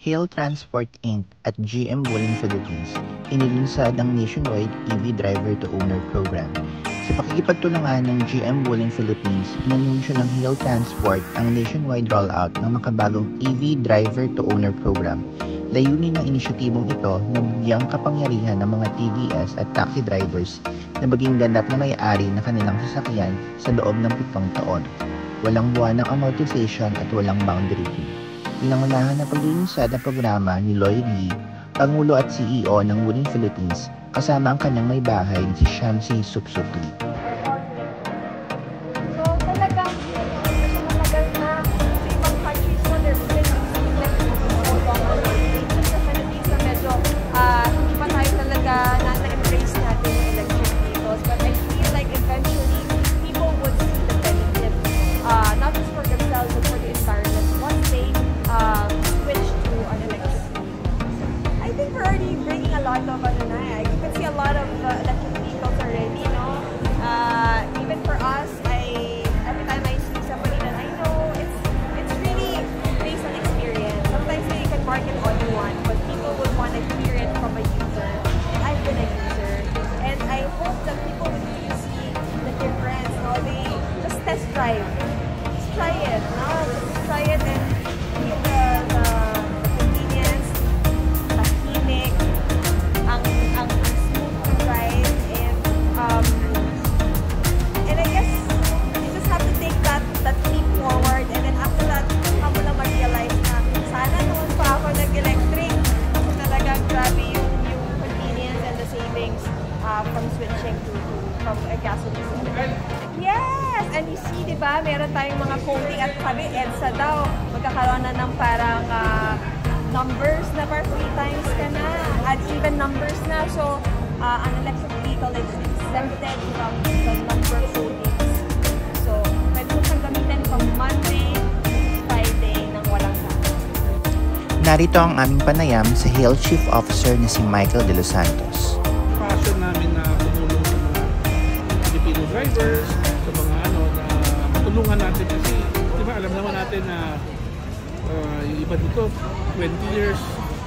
Hail Transport Inc. at GM Wuling Philippines inilunsad ang nationwide EV Driver-to-Owner program. Sa pakikipagtulungan ng GM Wuling Philippines, inanunsyo ng Hail Transport ang nationwide rollout ng makabagong EV Driver-to-Owner program. Layunin ng inisyatibong ito na bigyang kapangyarihan ng mga TVS at taxi drivers na maging ganap na may-ari ng kanilang sasakyan sa loob ng 7 taon. Walang buwan ng amortization at walang boundary fee. Pinangunahan na paglilunsad ng programa ni Lloyd Lee, Pangulo at CEO ng Wuling Philippines, kasama ang kanyang may bahay si Shamsi Supsupli. So talagang matagal na sa ibang countries na they're still using electric no longer. Just sa Philippines na medyo hindi pa tayo talaga na-embrace natin yung electric vehicles. But I feel like eventually people would see the benefit, not just for themselves but for the environment once they switch to an electric vehicle. I think we're already bringing a lot of you can see a lot of electric vehicles already, no? Even for us, every time I see somebody that I know, it's really based on experience. Sometimes you can market all you want, but people would want to hear it from a user. And I've been a user, and I hope that people will really see the difference. No? They just test drive, just try it, no? Just try it and feel the convenience, tahimik, ang smooth to drive, and I guess you just have to take that leap forward, and then after that, saka mo lang ma-realize na sana noon pa ako nag-electric, kasi talagang grabe yung convenience and the savings from switching from a gasoline. Yes! And you see, di ba, meron tayong mga coating at sabi, EDSA daw, magkakaroon na ng parang numbers na par 3 times ka na, at even numbers na. So, an electric vehicle is exempted from the number coatings. So, pwede mo siyang gamitin from Monday to Friday nang walang sakit. Narito ang aming panayam sa Hail Chief Officer na si Michael De Los Santos. Passion namin na tumulong sa mga Filipino drivers, sa mga na matulungan natin kasi, di ba, alam naman natin na yung iba dito, 20 years,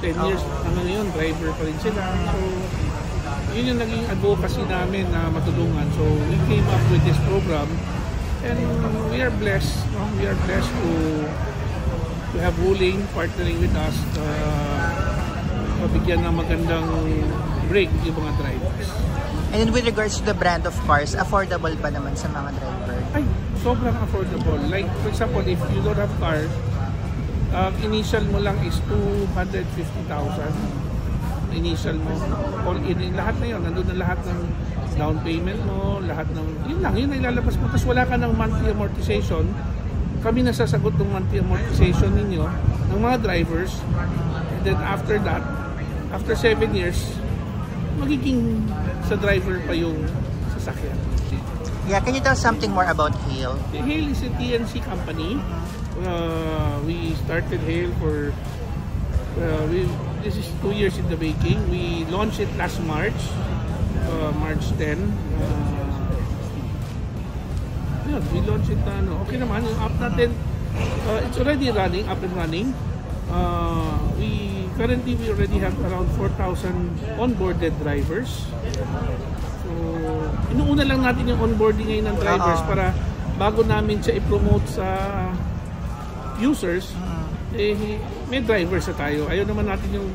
10 years, hanggang ngayon, driver pa rin sila. So, yun yung naging advocacy namin na matulungan. So, we came up with this program and we are blessed. No? We are blessed to have Wuling partnering with us mabigyan ng magandang break yung mga drivers. And then with regards to the brand of cars, affordable ba naman sa mga driver? Ay, sobrang affordable. Like, for example, if you don't have car, initial mo lang is 250,000. Initial mo. All in lahat na yun. Nandun na lahat ng down payment mo, lahat ng, yun lang, yun na ilalabas mo. Tapos wala ka ng monthly amortization. Kami nasasagot ng monthly amortization ninyo, ng mga drivers. And then after that, after 7 years, magiging sa driver pa yung sasakyan. Yeah, can you tell something more about Hail? Hail is a TNC company. We started Hail for this is 2 years in the making. We launched it last March, March 10. We launched it. Okay naman, yung app natin, it's already running, up and running. Currently we already have around 4,000 onboarded drivers. So, inuuna lang natin yung onboarding ngayon ng drivers para bago namin siya i-promote sa users, may drivers na tayo. Ayaw naman natin yung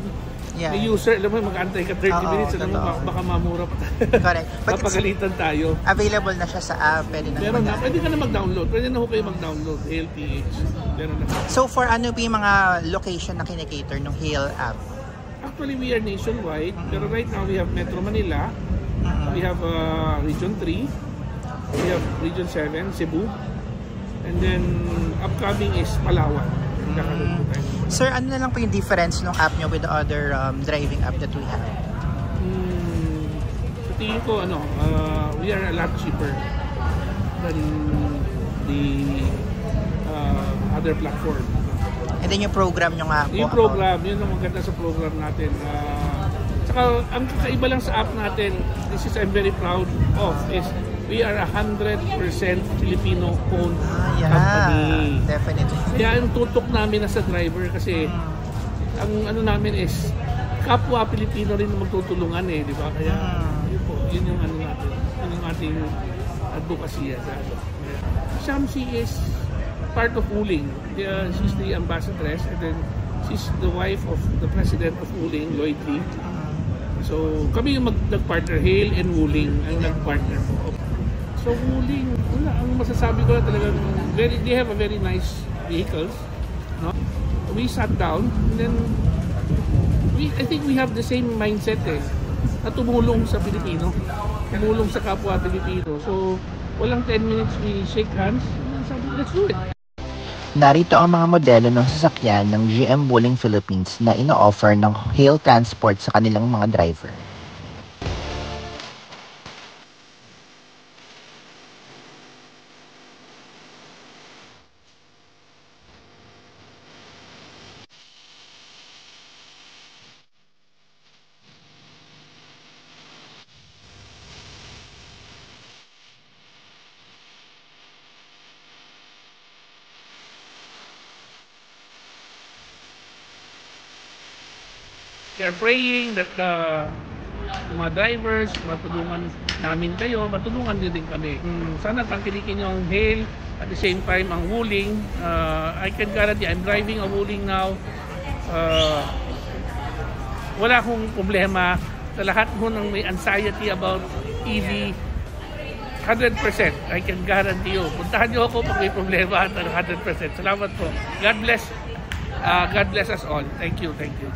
may user, alam mo, mag-antay ka 30 minutes, alam mo, baka mamura pa tayo. Correct. Mapagalitan tayo. Available na siya sa app, pwede na pwede ka na mag-download. Pwede na ho kayo mag-download, HailTH. So for ano ba yung mga location na kinikater ng Hail app? Actually, we are nationwide, pero right now we have Metro Manila, we have Region 3, we have Region 7, Cebu, and then upcoming is Palawan. Sir, ano na lang po yung difference ng app nyo with the other driving app that we have? Sa tingin ko, we are a lot cheaper than the other platform. And then yung program nyo nga po? Yung program, yun ang maganda sa program natin. Saka, ang kakaiba lang sa app natin, this is I'm very proud of, is we are 100% Filipino-owned company. Definitely. Kaya ang tutok namin as a driver kasi ang ano namin is kapwa Pilipino rin na magtutulungan eh, di ba? Kaya yun yung ano natin, yun yung ating advocacy sa ano. Shamsi is part of Wuling. She's the ambassadress, and then she's the wife of the president of Wuling, Lloyd Lee. So kami yung nag-partner, Hale and Wuling ang nag-partner po. So Wuling, wala, ang masasabi ko na talagang they have a very nice vehicles, no? We sat down and then I think we have the same mindset eh, na tumulong sa Pilipino, tumulong sa kapwa Pilipino. So walang 10 minutes we shake hands, sabi, let's do it. Narito ang mga modelo ng sasakyan ng GM Wuling Philippines na ino-offer ng Hale Transport sa kanilang mga driver. We are praying that mga drivers, matulungan namin kayo, matulungan din kami. Sana tangkilikin nyo ang Hale, at the same time ang Wuling. I can guarantee, I'm driving a Wuling now. Wala akong problema. Sa lahat mo nang may anxiety about EV, 100%, I can guarantee you. Puntahan nyo ako pag may problema at 100%. Salamat po. God bless. God bless us all. Thank you. Thank you.